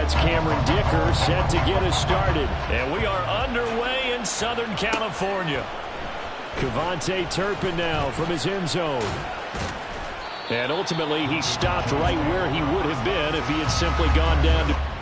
That's Cameron Dicker set to get us started. And we are underway in Southern California. Cavante Turpin now from his end zone. And ultimately, he stopped right where he would have been if he had simply gone down to...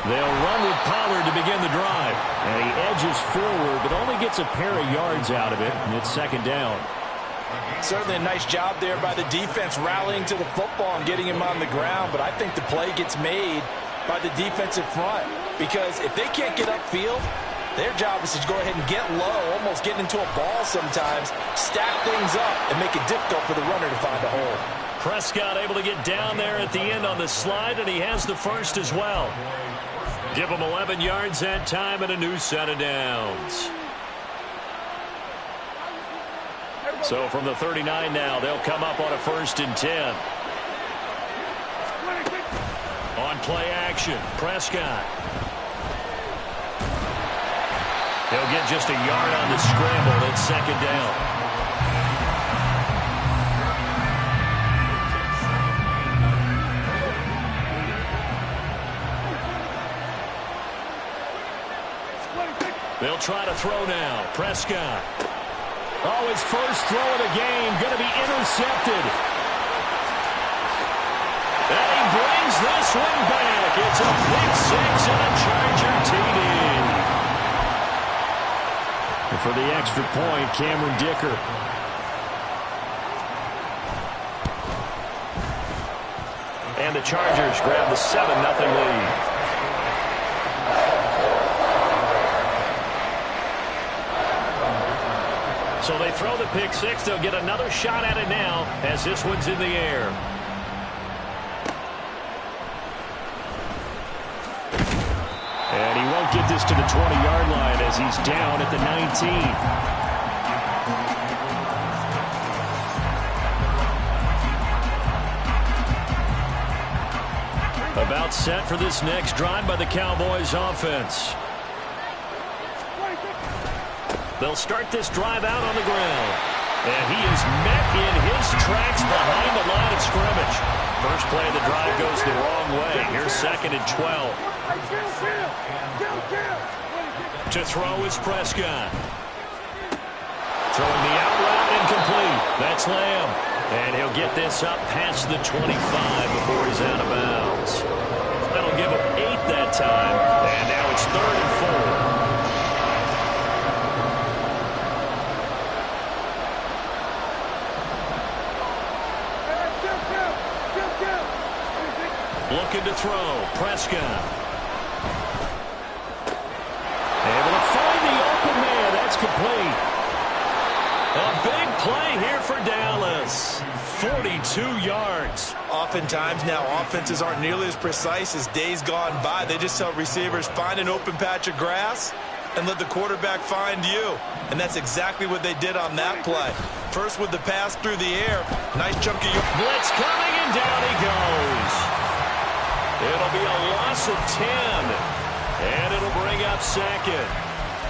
They'll run with Pollard to begin the drive. And he edges forward, but only gets a pair of yards out of it, and it's second down. Certainly a nice job there by the defense rallying to the football and getting him on the ground, but I think the play gets made by the defensive front because if they can't get upfield, their job is to go ahead and get low, almost get into a ball sometimes, stack things up, and make it difficult for the runner to find a hole. Prescott able to get down there at the end on the slide, and he has the first as well. Give him 11 yards that time and a new set of downs. So from the 39 now, they'll come up on a 1st and 10. On play action, Prescott. He'll get just a yard on the scramble. It's second down. They'll try to throw now. Prescott. Oh, his first throw of the game going to be intercepted. And he brings this one back. It's a pick six and a Charger TD. And for the extra point, Cameron Dicker. And the Chargers grab the 7-0 lead. So they throw the pick six. They'll get another shot at it now as this one's in the air. And he won't get this to the 20-yard line as he's down at the 19. About set for this next drive by the Cowboys offense. They'll start this drive out on the ground. And he is met in his tracks behind the line of scrimmage. First play of the drive goes the wrong way. Here's 2nd and 12. To throw is Prescott. Throwing the out route incomplete. That's Lamb. And he'll get this up past the 25 before he's out of bounds. That'll give him 8 that time. And now it's 3rd and 4. Looking to throw. Prescott. Able to find the open man. That's complete. A big play here for Dallas. 42 yards. Oftentimes now offenses aren't nearly as precise as days gone by. They just tell receivers, find an open patch of grass and let the quarterback find you. And that's exactly what they did on that play. First with the pass through the air. Nice chunky. Blitz coming and down he goes. It'll be a loss of 10. And it'll bring up 2nd.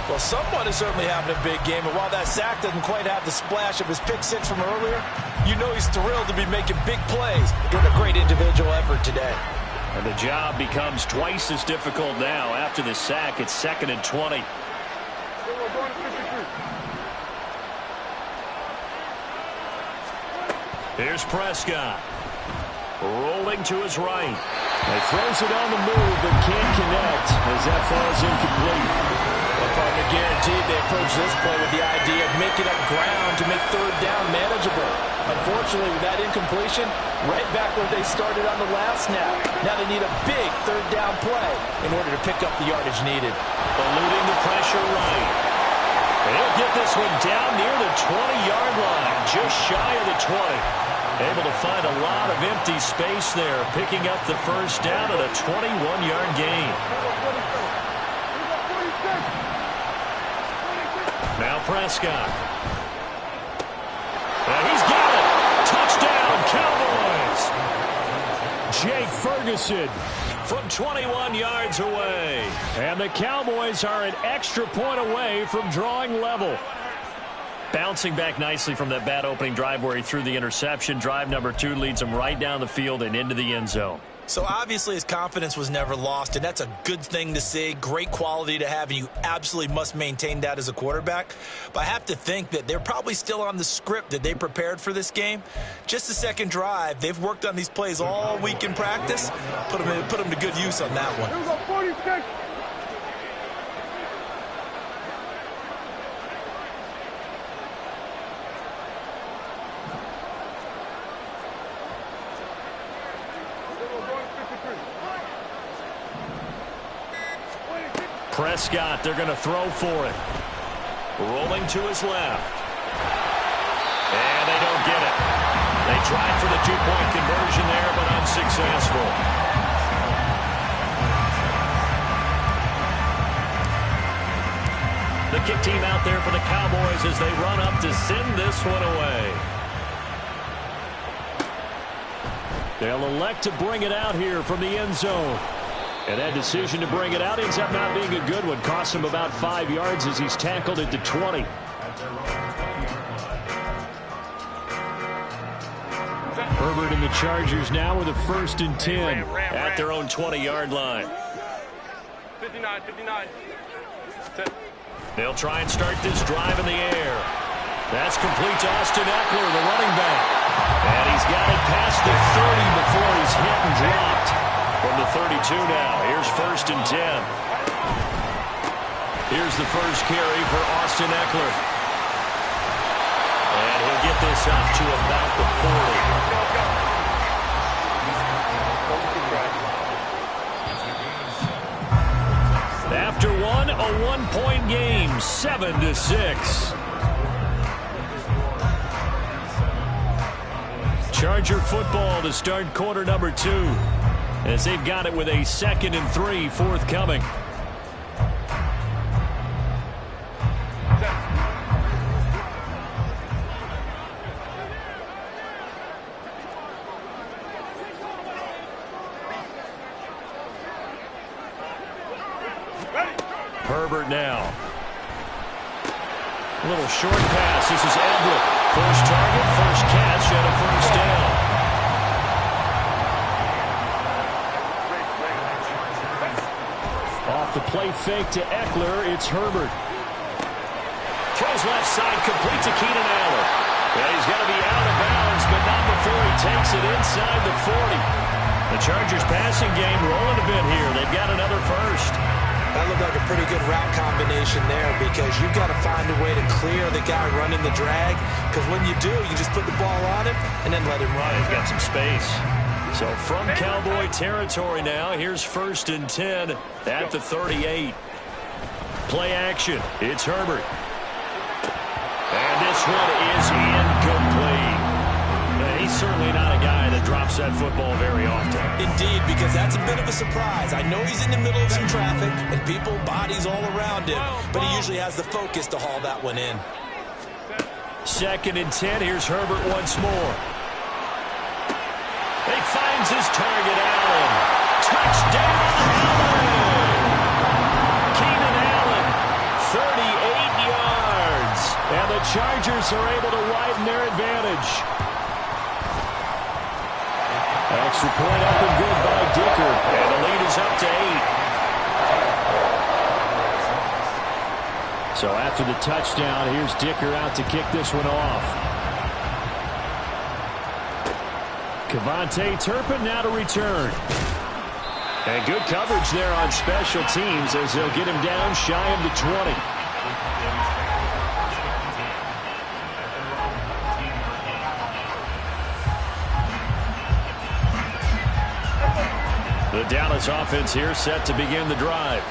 Well, someone is certainly having a big game. And while that sack doesn't quite have the splash of his pick six from earlier, you know he's thrilled to be making big plays. Doing a great individual effort today. And the job becomes twice as difficult now. After the sack, it's 2nd and 20. Here's Prescott. Rolling to his right. He throws it on the move, but can't connect as that falls incomplete. Well, partner, guaranteed, Nick, approach this play with the idea of making up ground to make third down manageable. Unfortunately, with that incompletion, right back where they started on the last snap. Now they need a big third down play in order to pick up the yardage needed. Eluding the pressure right. And he'll get this one down near the 20-yard line, just shy of the 20. Able to find a lot of empty space there, picking up the first down at a 21-yard gain. Now Prescott. And he's got it. Touchdown, Cowboys. Jake Ferguson from 21 yards away. And the Cowboys are an extra point away from drawing level. Bouncing back nicely from that bad opening drive where he threw the interception. Drive number 2 leads him right down the field and into the end zone. So obviously his confidence was never lost, and that's a good thing to see, great quality to have, and you absolutely must maintain that as a quarterback. But I have to think that they're probably still on the script that they prepared for this game. Just the second drive, they've worked on these plays all week in practice. Put them to good use on that one. Prescott, they're going to throw for it. Rolling to his left. And they don't get it. They tried for the two-point conversion there, but unsuccessful. The kick team out there for the Cowboys as they run up to send this one away. They'll elect to bring it out here from the end zone. And that decision to bring it out ends up not being a good one. Costs him about 5 yards as he's tackled at the 20. Herbert and the Chargers now with a 1st and 10 at their own 20-yard line. 59. They'll try and start this drive in the air. That's complete to Austin Eckler, the running back. And he's got it past the 30 before he's hit and dropped. From the 32 now, here's 1st and 10. Here's the first carry for Austin Eckler. And he'll get this up to about the 40. After one, a 1-point game, 7-6. Charger football to start quarter number 2. As they've got it with a 2nd and 3 forthcoming. Herbert now. A little short pass. This is Everett. First target, first catch, and a first down. Off the play fake to Eckler, it's Herbert. Throws left side, complete to Keenan Allen. Yeah, he's got to be out of bounds, but not before he takes it inside the 40. The Chargers passing game rolling a bit here. They've got another first. That looked like a pretty good route combination there because you've got to find a way to clear the guy running the drag, because when you do, you just put the ball on him and then let him run. He's got some space. So from Cowboy territory now, here's 1st and 10 at the 38. Play action. It's Herbert. And this one is incomplete. He's certainly not a guy that drops that football very often. Indeed, because that's a bit of a surprise. I know he's in the middle of some traffic and people, bodies all around him, but he usually has the focus to haul that one in. 2nd and 10. Here's Herbert once more. He finds his target, Allen. Touchdown, Allen! Keenan Allen, 38 yards. And the Chargers are able to widen their advantage. Extra point up and good by Dicker. And the lead is up to 8. So after the touchdown, here's Dicker out to kick this one off. Cavante Turpin now to return. And good coverage there on special teams as they'll get him down shy of the 20. The Dallas offense here set to begin the drive.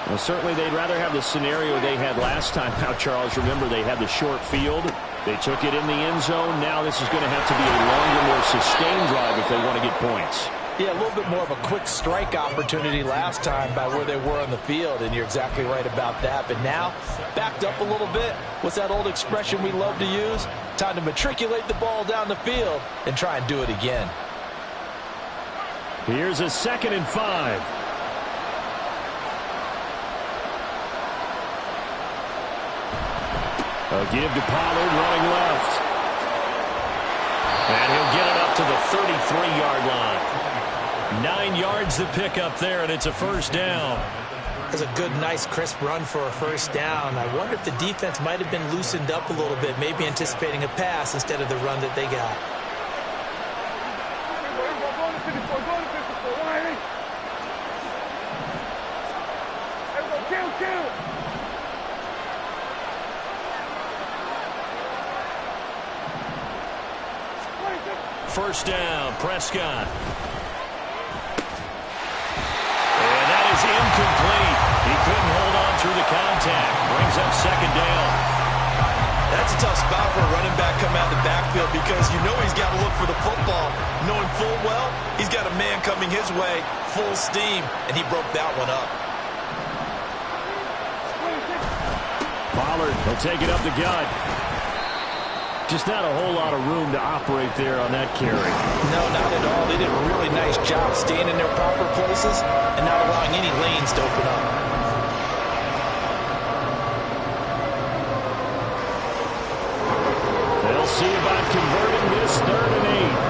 Well, certainly they'd rather have the scenario they had last time out, Charles. Remember, they had the short field. They took it in the end zone. Now this is going to have to be a longer, more sustained drive if they want to get points. Yeah, a little bit more of a quick strike opportunity last time by where they were on the field, and you're exactly right about that. But now, backed up a little bit. What's that old expression we love to use? Time to matriculate the ball down the field and try and do it again. Here's a 2nd and 5. A give to Pollard running left. And he'll get it up to the 33-yard line. 9 yards to pick up there, and it's a first down. That's a good, nice, crisp run for a first down. I wonder if the defense might have been loosened up a little bit, maybe anticipating a pass instead of the run that they got. First down, Prescott. And that is incomplete. He couldn't hold on through the contact. Brings up 2nd down. That's a tough spot for a running back coming out of the backfield because you know he's got to look for the football, knowing full well he's got a man coming his way, full steam, and he broke that one up. Pollard will take it up the gut. Just not a whole lot of room to operate there on that carry. No, not at all. They did a really nice job staying in their proper places and not allowing any lanes to open up. They'll see about converting this 3rd and 8.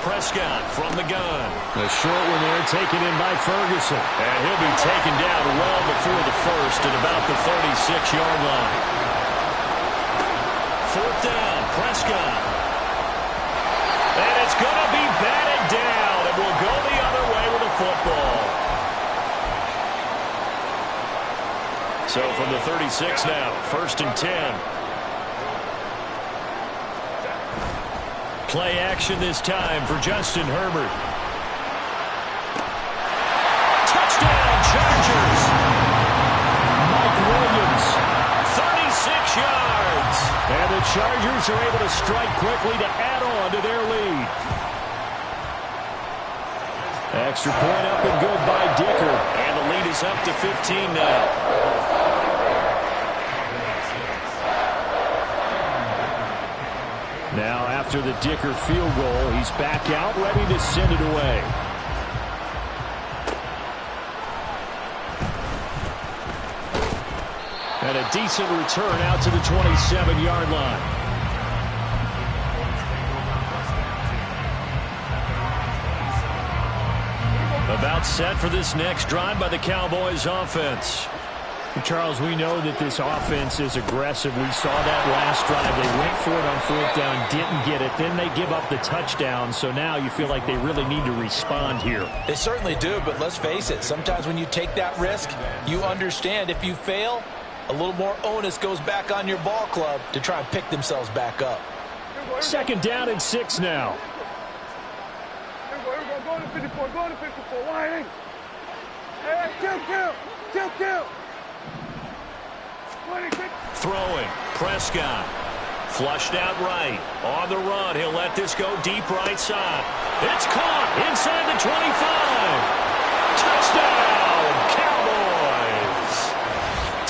Prescott from the gun. The short one there taken in by Ferguson. And he'll be taken down well before the first at about the 36-yard line. 4th down, Prescott. And it's going to be batted down. It will go the other way with the football. So from the 36 now, 1st and 10. Play action this time for Justin Herbert. Touchdown, Chargers. Mike Williams, 36 yards. And the Chargers are able to strike quickly to add on to their lead. Extra point up and good by Dicker. And the lead is up to 15 now. Now, after the Dicker field goal, he's back out, ready to send it away. And a decent return out to the 27-yard line. About set for this next drive by the Cowboys offense. Charles, we know that this offense is aggressive. We saw that last drive. They went for it on 4th down, didn't get it. Then they give up the touchdown. So now you feel like they really need to respond here. They certainly do, but let's face it. Sometimes when you take that risk, you understand if you fail, a little more onus goes back on your ball club to try and pick themselves back up. 2nd down and 6 now. Go to 54, go to 54, wide. Hey, kill. Throwing, Prescott. Flushed out right. On the run, he'll let this go deep right side. It's caught inside the 25. Touchdown, Cowboys.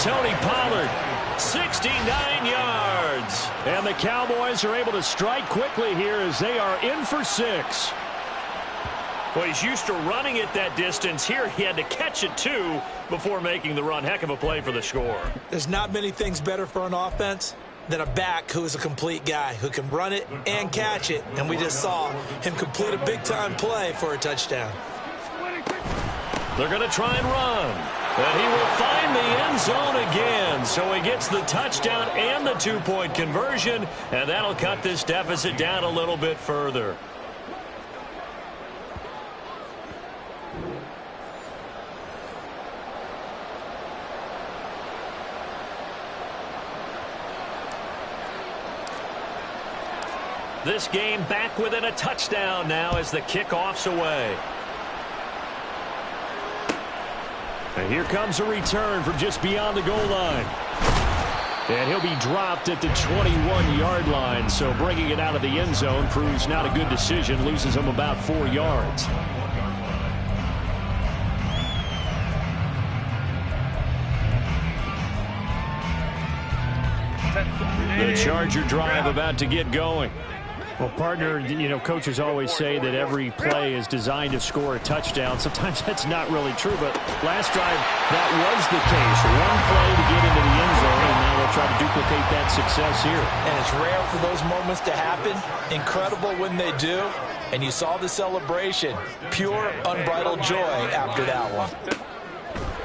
Tony Pollard, 69 yards. And the Cowboys are able to strike quickly here as they are in for 6. Well, he's used to running it that distance. Here he had to catch it, too, before making the run. Heck of a play for the score. There's not many things better for an offense than a back who is a complete guy, who can run it and catch it. And we just saw him complete a big-time play for a touchdown. They're going to try and run. And he will find the end zone again. So he gets the touchdown and the 2-point conversion. And that'll cut this deficit down a little bit further. This game back within a touchdown now as the kickoff's away. And here comes a return from just beyond the goal line. And he'll be dropped at the 21-yard line, so bringing it out of the end zone proves not a good decision, loses him about 4 yards. The Charger drive about to get going. Well, partner, you know, coaches always say that every play is designed to score a touchdown. Sometimes that's not really true, but last drive, that was the case. One play to get into the end zone, and now they'll try to duplicate that success here. And it's rare for those moments to happen. Incredible when they do. And you saw the celebration. Pure, unbridled joy after that one.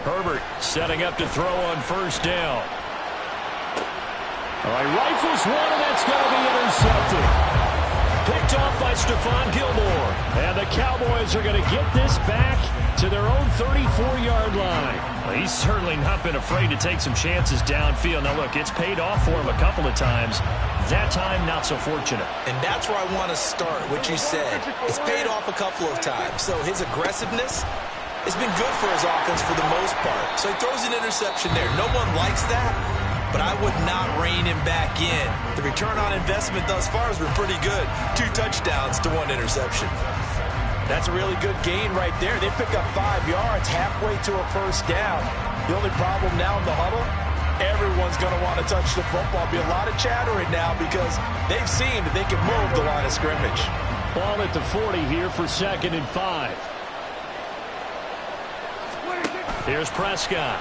Herbert setting up to throw on first down. All right, rifles one, and that's going to be intercepted. Picked off by Stephon Gilmore. And the Cowboys are going to get this back to their own 34-yard line. Well, he's certainly not been afraid to take some chances downfield. Now, look, it's paid off for him a couple of times. That time, not so fortunate. And that's where I want to start, what you said. It's paid off a couple of times. So his aggressiveness has been good for his offense for the most part. So he throws an interception there. No one likes that. But I would not rein him back in. The return on investment thus far has been pretty good. 2 touchdowns to 1 interception. That's a really good gain right there. They pick up 5 yards halfway to a first down. The only problem now in the huddle, everyone's going to want to touch the football. Be a lot of chattering now because they've seen that they can move the line of scrimmage. Ball at the 40 here for 2nd and 5. Here's Prescott.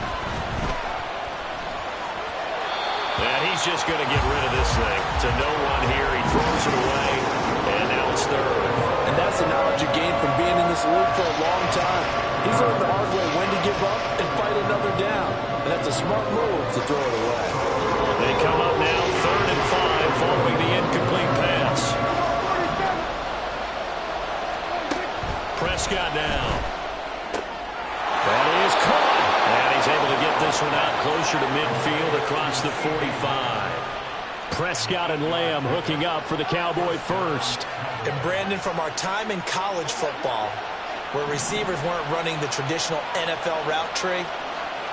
And he's just going to get rid of this thing to no one here. He throws it away, and now it's 3rd. And that's the knowledge you gain from being in this league for a long time. He's learned the hard way when to give up and fight another down. And that's a smart move to throw it away. They come up now 3rd and 5 following the incomplete pass. Prescott now. That is caught. And he's able to get this one out closer to midfield across the 45. Prescott and Lamb hooking up for the Cowboy first. And Brandon, from our time in college football, where receivers weren't running the traditional NFL route tree,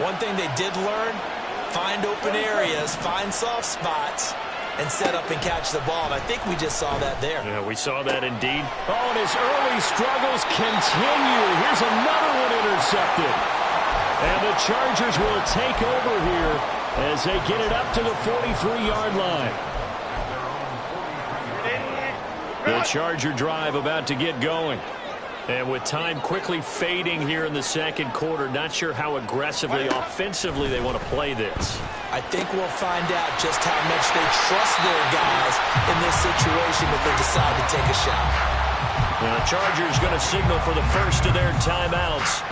one thing they did learn, find open areas, find soft spots, and set up and catch the ball. And I think we just saw that there. Yeah, we saw that indeed. Oh, and his early struggles continue. Here's another one intercepted. And the Chargers will take over here as they get it up to the 43-yard line. The Charger drive about to get going. And with time quickly fading here in the second quarter, not sure how aggressively, offensively they want to play this. I think we'll find out just how much they trust their guys in this situation if they decide to take a shot. And the Chargers going to signal for the first of their timeouts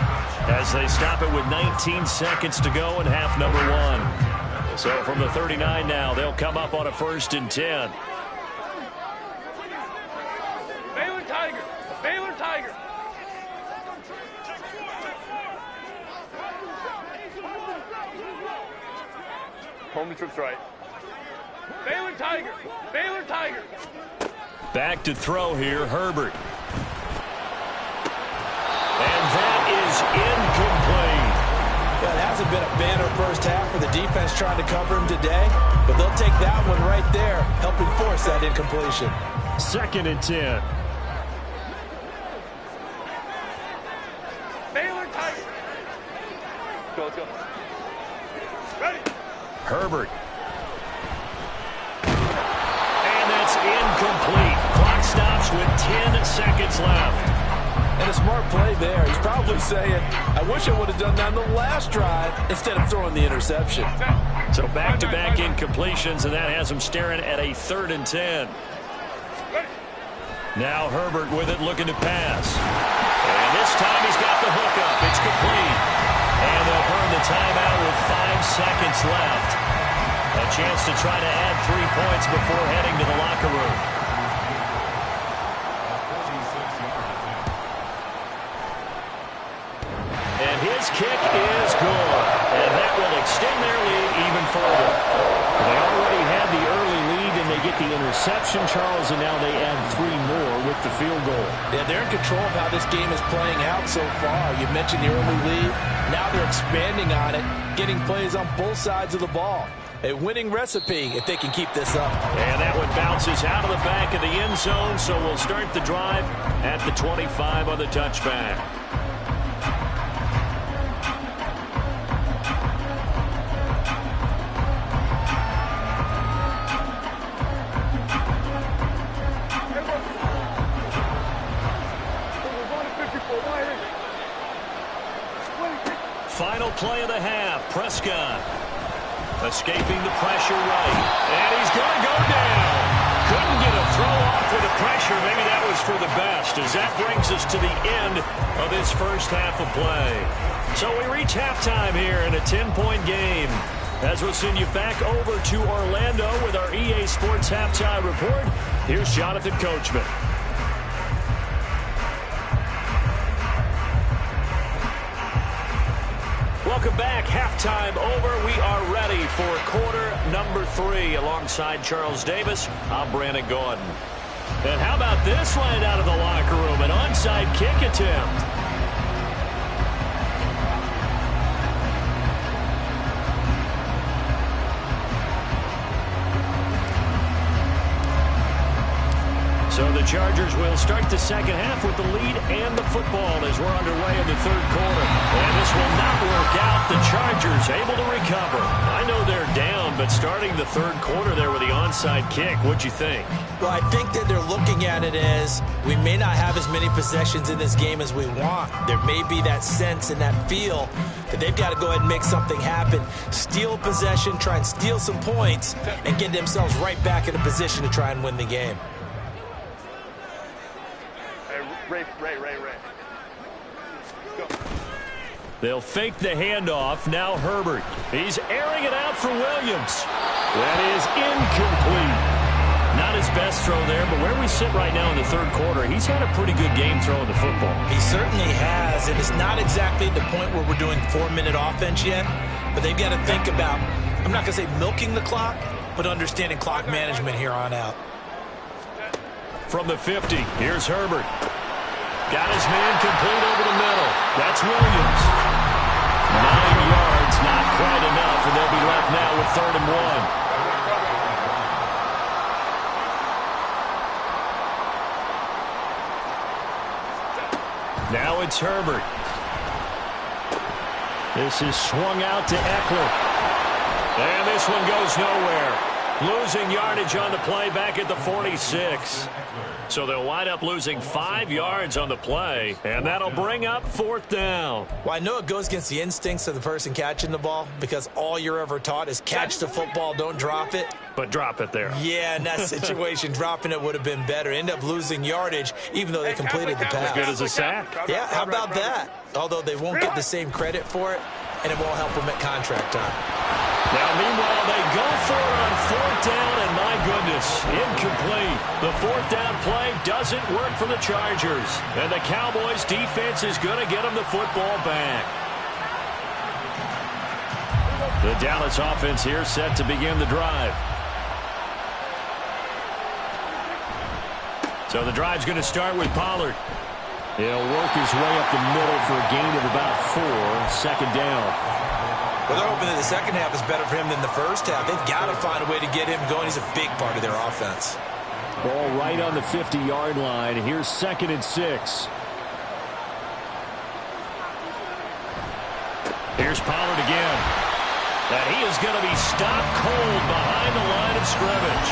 as they stop it with 19 seconds to go in half number 1. So from the 39 now, they'll come up on a 1st and 10. Baylor Tiger! Baylor Tiger! Home to trips right. Baylor Tiger! Baylor Tiger! Back to throw here, Herbert. And that is incomplete. Well, it hasn't been a banner first half for the defense trying to cover him today, but they'll take that one right there, helping force that incompletion. 2nd and 10. Baylor Tiger! Let's go. Ready? Herbert. And that's incomplete. Clock stops with 10 seconds left. And a smart play there. He's probably saying, I wish I would have done that on the last drive instead of throwing the interception. So back-to-back incompletions, and that has him staring at a 3rd and 10. Now Herbert with it, looking to pass. And this time he's got the hook up. It's complete. And they'll burn the timeout with 5 seconds left. A chance to try to add 3 points before heading to the locker room. And his kick is good. And that will extend their lead even further. They already had the early lead, and they get the interception, Charles, and now they add 3 more with the field goal. Yeah, they're in control of how this game is playing out so far. You mentioned the early lead. Now they're expanding on it, getting plays on both sides of the ball. A winning recipe if they can keep this up. And that one bounces out of the back of the end zone, so we'll start the drive at the 25 on the touchback. Final play of the half. Prescott escaping the pressure right. And he's going to go down. Couldn't get a throw off with the pressure. Maybe that was for the best, as that brings us to the end of this first half of play. So we reach halftime here in a 10-point game. As we'll send you back over to Orlando with our EA Sports Halftime Report, here's Jonathan Coachman. Welcome back. Halftime over. We are ready for quarter number 3 alongside Charles Davis. I'm Brandon Gordon. And how about this line out of the locker room? An onside kick attempt. So the Chargers will start the second half with the lead and the football as we're underway in the third quarter. And this will not work out. The Chargers able to recover. I know they're down, but starting the third quarter there with the onside kick, what'd you think? Well, I think that they're looking at it as we may not have as many possessions in this game as we want. There may be that sense and that feel that they've got to go ahead and make something happen, steal possession, try and steal some points, and get themselves right back in a position to try and win the game. Ray. Go. They'll fake the handoff. Now Herbert. He's airing it out for Williams. That is incomplete. Not his best throw there, but where we sit right now in the third quarter, he's had a pretty good game throwing the football. He certainly has, and it's not exactly the point where we're doing 4-minute offense yet, but they've got to think about, I'm not going to say milking the clock, but understanding clock management here on out. From the 50, here's Herbert. Got his man complete over the middle. That's Williams. 9 yards, not quite enough, and they'll be left now with 3rd and 1. Now it's Herbert. This is swung out to Eckler. And this one goes nowhere. Losing yardage on the play back at the 46. So they'll wind up losing 5 yards on the play, and that'll bring up 4th down. Well, I know it goes against the instincts of the person catching the ball because all you're ever taught is catch the football, don't drop it. But drop it there. Yeah, in that situation, dropping it would have been better. End up losing yardage, even though they completed the pass. As good as a sack. Yeah, how about that? Although they won't get the same credit for it, and it won't help them at contract time. Now, meanwhile, they go for it on 4th down, and my goodness, incomplete. The 4th down play doesn't work for the Chargers. And the Cowboys' defense is going to get them the football back. The Dallas offense here set to begin the drive. So the drive's going to start with Pollard. He'll work his way up the middle for a gain of about 4, 2nd down. Well, they're hoping that the second half is better for him than the first half. They've got to find a way to get him going. He's a big part of their offense. Ball right on the 50-yard line. Here's 2nd and 6. Here's Pollard again. And he is going to be stopped cold behind the line of scrimmage.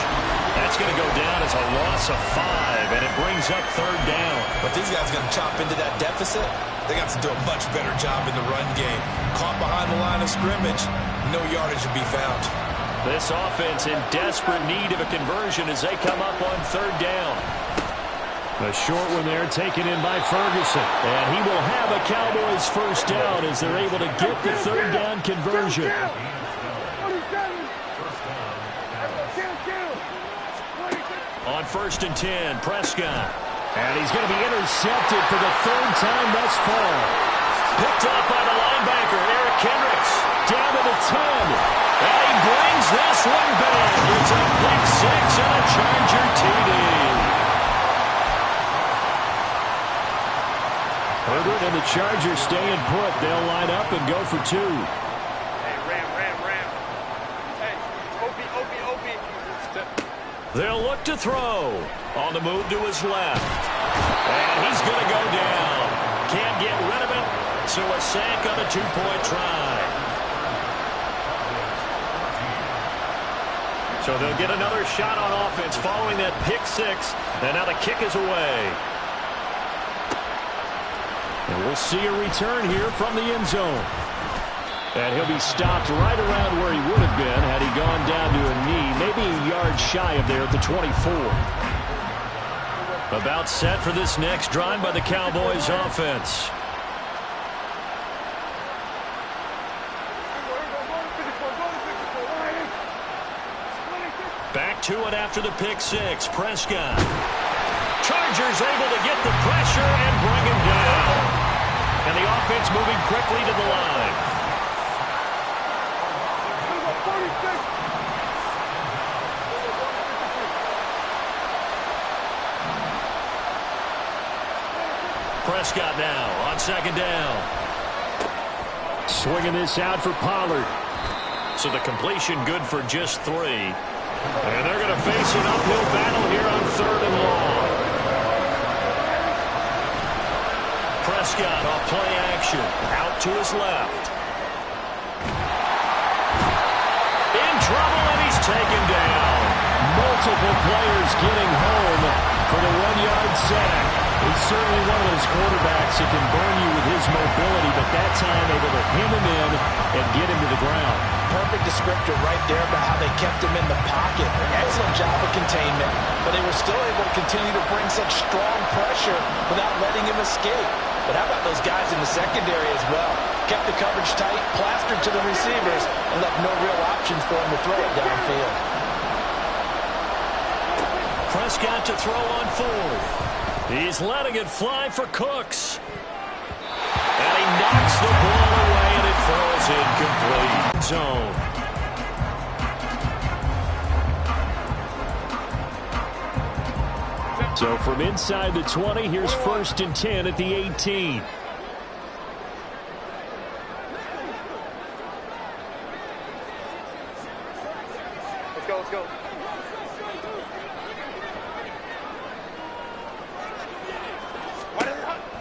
That's going to go down as a loss of 5, and it brings up 3rd down. But these guys are going to chop into that deficit. They got to do a much better job in the run game. Caught behind the line of scrimmage, no yardage to be found. This offense in desperate need of a conversion as they come up on 3rd down. A short one there taken in by Ferguson. And he will have a Cowboys first down as they're able to get the 3rd down conversion. On 1st and 10, Prescott. And he's going to be intercepted for the 3rd time thus far. Picked up by the linebacker, Eric Kendricks. Down to the 10. And he brings this one back. It's a pick six and a Charger TD. Herbert and the Chargers staying put. They'll line up and go for two. Hey, Ram. Hey, OB. They'll look to throw. On the move to his left. And he's going to go down. Can't get rid of it. So a sack on a two-point try. So they'll get another shot on offense following that pick six. And now the kick is away. And we'll see a return here from the end zone. And he'll be stopped right around where he would have been had he gone down to a knee, maybe a yard shy of there at the 24. About set for this next drive by the Cowboys offense. Back to it after the pick six. Prescott. Chargers able to get the pressure and bring him down. And the offense moving quickly to the line. Prescott now on second down. Swinging this out for Pollard. So the completion good for just 3. And they're going to face an uphill battle here on 3rd and long. Prescott off play action. Out to his left. In trouble, and he's taken down. Multiple players getting home for the 1-yard sack. He's certainly one of those quarterbacks that can burn you with his mobility, but that time able to hem him in and get him to the ground. Perfect descriptor right there about how they kept him in the pocket. Excellent job of containment, but they were still able to continue to bring such strong pressure without letting him escape. But how about those guys in the secondary as well? Kept the coverage tight, plastered to the receivers, and left no real options for him to throw it downfield. Prescott to throw on 4th. He's letting it fly for Cooks. And he knocks the ball away, and it falls incomplete. Zone. So from inside the 20, here's 1st and 10 at the 18. Let's go.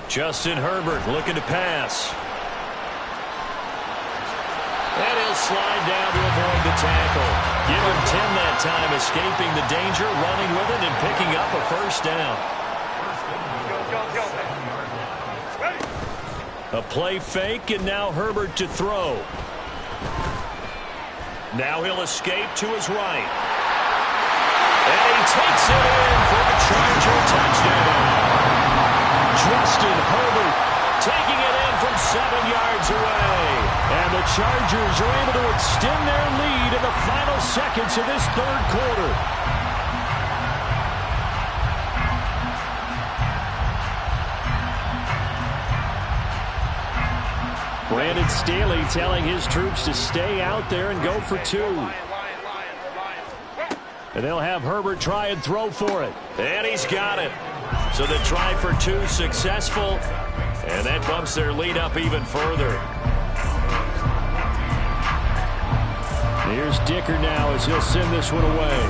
Justin Herbert looking to pass. And he'll slide down to avoid the tackle. Give him 10 that time, escaping the danger, running with it, and picking up a 1st down. A play fake, and now Herbert to throw. Now he'll escape to his right. And he takes it in for a Charger touchdown. Justin Herbert taking it in from 7 yards away. And the Chargers are able to extend their lead in the final seconds of this 3rd quarter. Brandon Staley telling his troops to stay out there and go for 2. And they'll have Herbert try and throw for it. And he's got it. So the try for 2 successful, and that bumps their lead up even further. Here's Dicker now as he'll send this one away.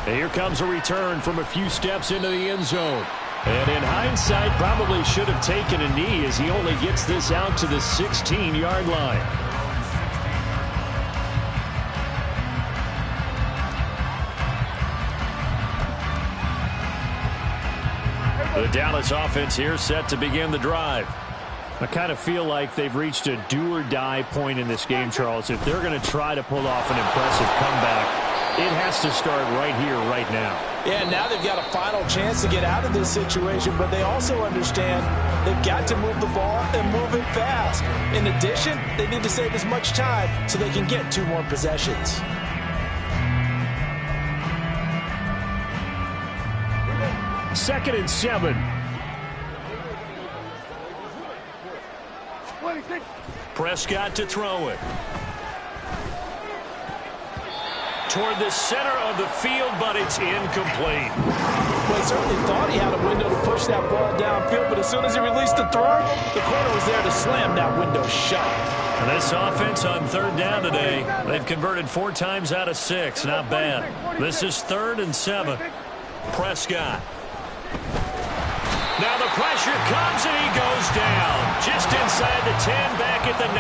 And here comes a return from a few steps into the end zone. And in hindsight, probably should have taken a knee as he only gets this out to the 16-yard line. The Dallas offense here set to begin the drive. I kind of feel like they've reached a do-or-die point in this game, Charles. If they're going to try to pull off an impressive comeback, it has to start right here, right now. Yeah, now they've got a final chance to get out of this situation, but they also understand they've got to move the ball and move it fast. In addition, they need to save as much time so they can get 2 more possessions. Prescott to throw it. Toward the center of the field, but it's incomplete. Well, he certainly thought he had a window to push that ball downfield, but as soon as he released the throw, the corner was there to slam that window shut. And this offense on third down today, they've converted 4 times out of 6. Not bad. This is 3rd and 7. Prescott. Now the pressure comes and he goes down. Just inside the 10, back at the 9.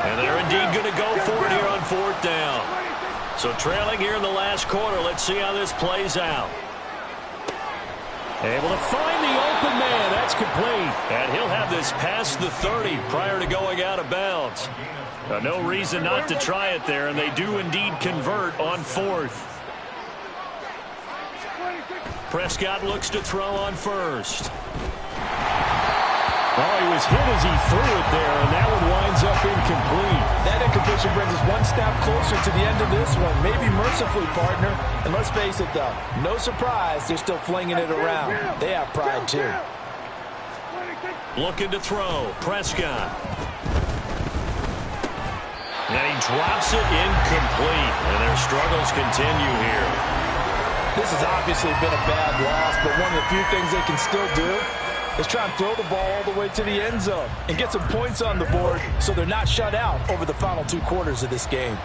And they're indeed going to go for it here on 4th down. So trailing here in the last quarter. Let's see how this plays out. Able to find the open man. That's complete. And he'll have this past the 30 prior to going out of bounds. No reason not to try it there, and they do indeed convert on 4th. Prescott looks to throw on 1st. Oh, he was hit as he threw it there, and that one winds up incomplete. That incompletion brings us one step closer to the end of this one. Maybe mercifully, partner. And let's face it, though, no surprise, they're still flinging it around. They have pride, too. Looking to throw. Prescott. And he drops it incomplete. And their struggles continue here. This has obviously been a bad loss, but one of the few things they can still do is try and throw the ball all the way to the end zone and get some points on the board so they're not shut out over the final 2 quarters of this game.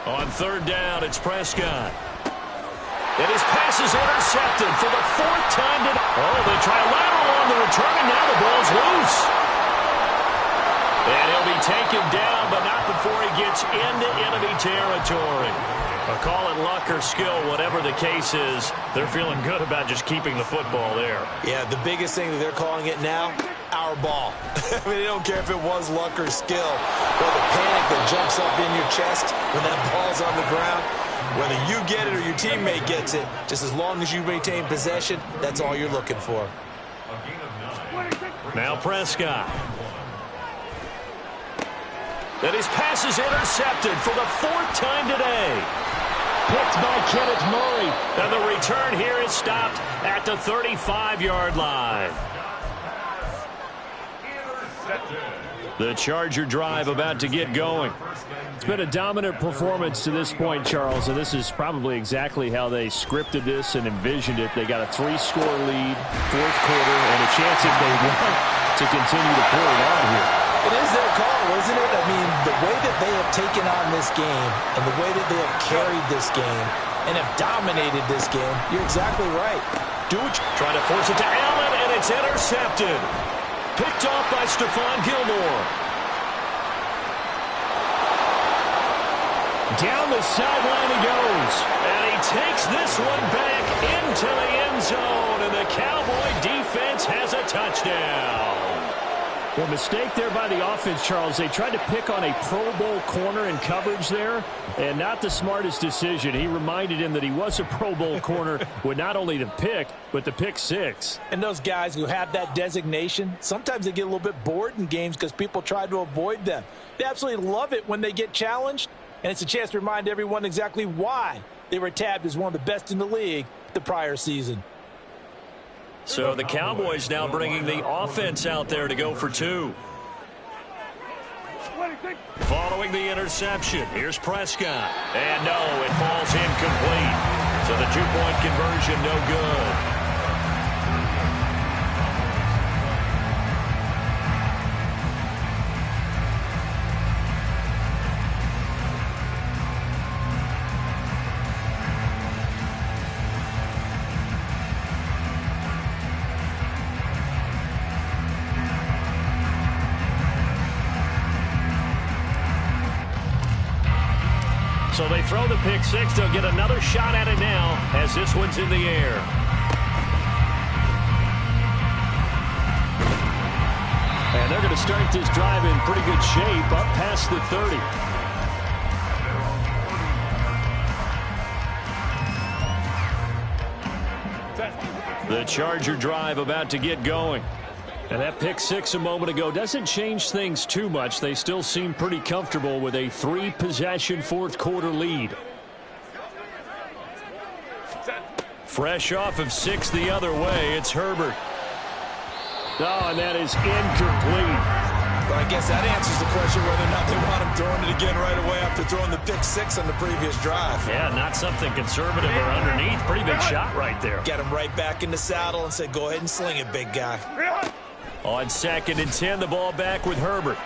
On 3rd down, it's Prescott. And his pass is intercepted for the 4th time today. Oh, they try a lateral on the return, and now the ball's loose. And he'll be taken down, but not before he gets into enemy territory. Call it luck or skill, whatever the case is. They're feeling good about just keeping the football there. Yeah, the biggest thing that they're calling it now, our ball. I mean, they don't care if it was luck or skill. Or the panic that jumps up in your chest when that ball's on the ground. Whether you get it or your teammate gets it, just as long as you maintain possession, that's all you're looking for. Now Prescott. And his pass is intercepted for the 4th time today. Picked by Kenneth Murray. And the return here is stopped at the 35-yard line. The Charger drive about to get going. It's been a dominant performance to this point, Charles, and this is probably exactly how they scripted this and envisioned it. They got a 3-score lead, 4th quarter, and a chance if they want to continue to pull it on here. It is their call, isn't it? I mean, the way that they have taken on this game and the way that they have carried this game and have dominated this game, you're exactly right. Do what you trying to force it to Allen, and it's intercepted. Picked off by Stephon Gilmore. Down the sideline he goes. And he takes this one back into the end zone, and the Cowboy defense has a touchdown. Well, mistake there by the offense, Charles. They tried to pick on a Pro Bowl corner in coverage there, and not the smartest decision. He reminded him that he was a Pro Bowl corner with not only the pick, but the pick 6. And those guys who have that designation, sometimes they get a little bit bored in games because people try to avoid them. They absolutely love it when they get challenged, and it's a chance to remind everyone exactly why they were tabbed as one of the best in the league the prior season. So the Cowboys now bringing the offense out there to go for 2. Following the interception, here's Prescott. And no, it falls incomplete. So the 2-point conversion no good. So they throw the pick 6. They'll get another shot at it now as this one's in the air. And they're going to start this drive in pretty good shape up past the 30. The Charger drive about to get going. And that pick 6 a moment ago doesn't change things too much. They still seem pretty comfortable with a 3-possession 4th quarter lead. Fresh off of 6 the other way, it's Herbert. Oh, and that is incomplete. But I guess that answers the question whether or not they want him throwing it again right away after throwing the pick six on the previous drive. Yeah, not something conservative or underneath. Pretty big shot right there. Get him right back in the saddle and say, go ahead and sling it, big guy. On 2nd and 10, the ball back with Herbert.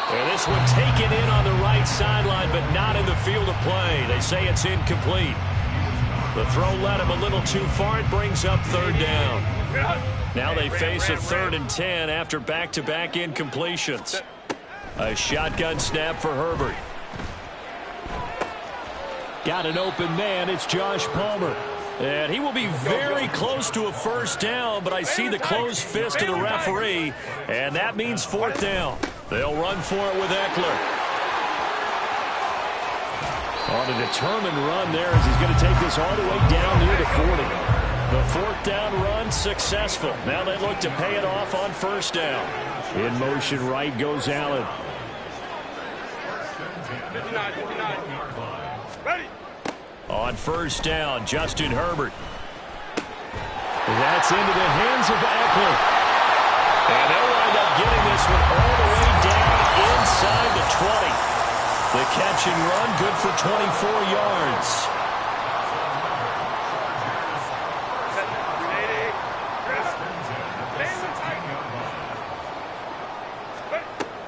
And this one taken in on the right sideline, but not in the field of play. They say it's incomplete. The throw led him a little too far. It brings up 3rd down. Now they face a 3rd and 10 after back-to-back incompletions. A shotgun snap for Herbert. Got an open man. It's Josh Palmer. And he will be very close to a 1st down, but I see the closed fist of the referee, and that means 4th down. They'll run for it with Eckler. On a determined run there as he's going to take this all the way down near the 40. The 4th down run successful. Now they look to pay it off on 1st down. In motion right goes Allen. 59, 59. Ready. On 1st down, Justin Herbert. That's into the hands of Eckler. And they'll wind up getting this one all the way down inside the 20. The catch and run, good for 24 yards.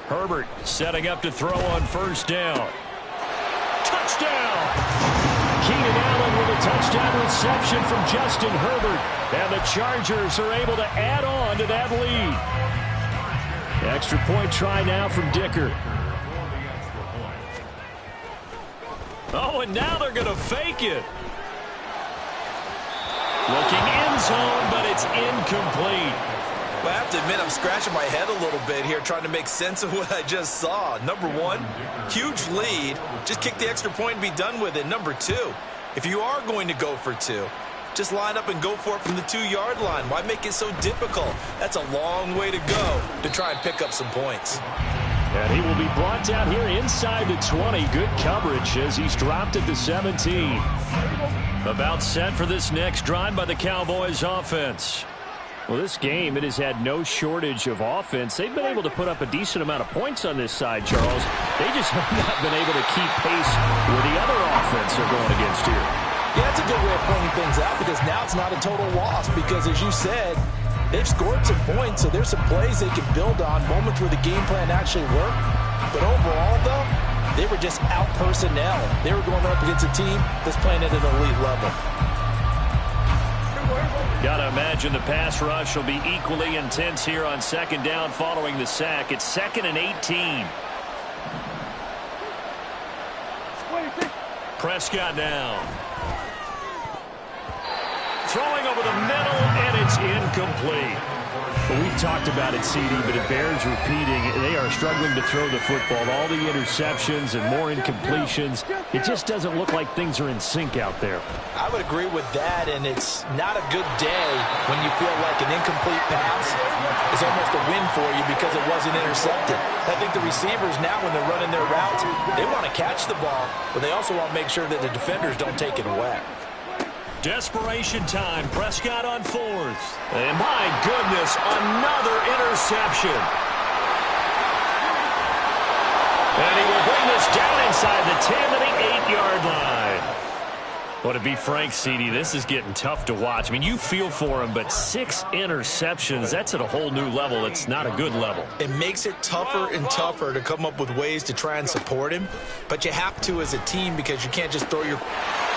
Herbert setting up to throw on 1st down. Touchdown! Keenan Allen with a touchdown reception from Justin Herbert. And the Chargers are able to add on to that lead. Extra point try now from Dicker. Oh, and now they're going to fake it. Looking end zone, but it's incomplete. Well, I have to admit, I'm scratching my head a little bit here trying to make sense of what I just saw. Number one, huge lead. Just kick the extra point and be done with it. Number two, if you are going to go for 2, just line up and go for it from the 2-yard line. Why make it so difficult? That's a long way to go to try and pick up some points. And he will be brought down here inside the 20. Good coverage as he's dropped at the 17. About set for this next drive by the Cowboys offense. Well, this game, it has had no shortage of offense. They've been able to put up a decent amount of points on this side, Charles. They just have not been able to keep pace where the other offense are going against here. Yeah, that's a good way of pointing things out because now it's not a total loss because, as you said, they've scored some points, so there's some plays they can build on, moments where the game plan actually worked. But overall, though, they were just out personnel. They were going up against a team that's playing at an elite level. Got to imagine the pass rush will be equally intense here on 2nd down following the sack. It's 2nd and 18. Prescott now. Throwing over the middle, and it's incomplete. Well, we've talked about it, CD, but it bears repeating. They are struggling to throw the football. All the interceptions and more incompletions. It just doesn't look like things are in sync out there. I would agree with that, and it's not a good day when you feel like an incomplete pass is almost a win for you because it wasn't intercepted. I think the receivers now, when they're running their routes, they want to catch the ball, but they also want to make sure that the defenders don't take it away. Desperation time. Prescott on 4th. And my goodness, another interception. And he will bring this down inside the 10 to the 8-yard line. Well, to be frank, CD, this is getting tough to watch. I mean, you feel for him, but 6 interceptions, that's at a whole new level. It's not a good level. It makes it tougher and tougher to come up with ways to try and support him, but you have to as a team because you can't just throw your...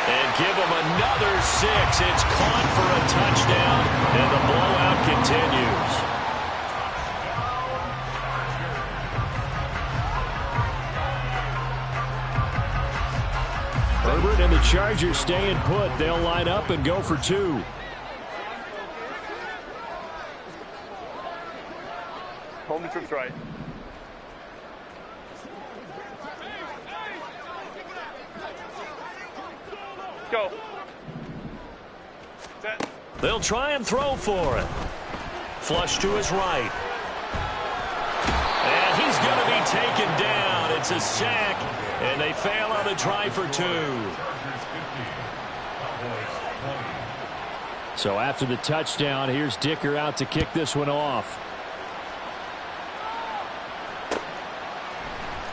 And give him another 6. It's caught for a touchdown, and the blowout continues. Herbert and the Chargers staying put. They'll line up and go for 2. Hold the troops right. Go. Set. They'll try and throw for it. Flush to his right. And he's going to be taken down. It's a sack, and they fail on the try for 2. So after the touchdown, here's Dicker out to kick this one off.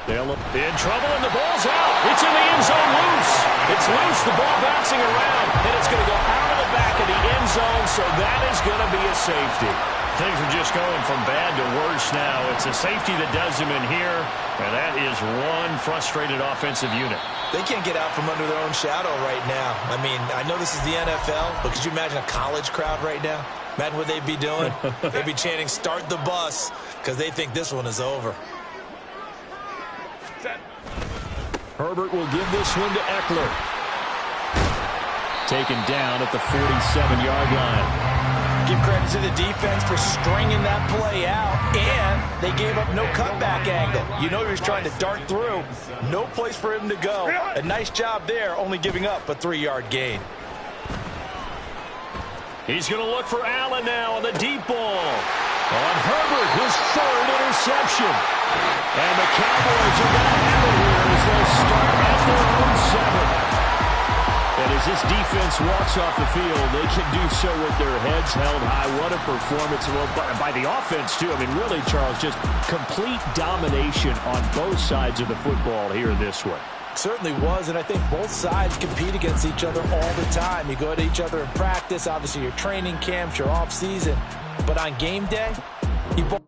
They're in trouble, and the ball's out. It's in the end zone loose. It's loose, the ball bouncing around, and it's going to go out of the back of the end zone, so that is going to be a safety. Things are just going from bad to worse now. It's a safety that does them in here, and that is one frustrated offensive unit. They can't get out from under their own shadow right now. I mean, I know this is the NFL, but could you imagine a college crowd right now? Imagine what they'd be doing. They'd be chanting, "Start the bus," because they think this one is over. Herbert will give this one to Eckler. Taken down at the 47-yard line. Give credit to the defense for stringing that play out, and they gave up no cutback angle. You know he was trying to dart through. No place for him to go. A nice job there, only giving up a 3-yard gain. He's going to look for Allen now on the deep ball. On Herbert, his third interception. And the Cowboys are going to have it here as they start at their own 7. And as this defense walks off the field, they can do so with their heads held high. What a performance by the offense, too. I mean, really, Charles, just complete domination on both sides of the football here in this one. Certainly was, and I think both sides compete against each other all the time. You go at each other in practice, obviously your training camps, your off season, but on game day, you both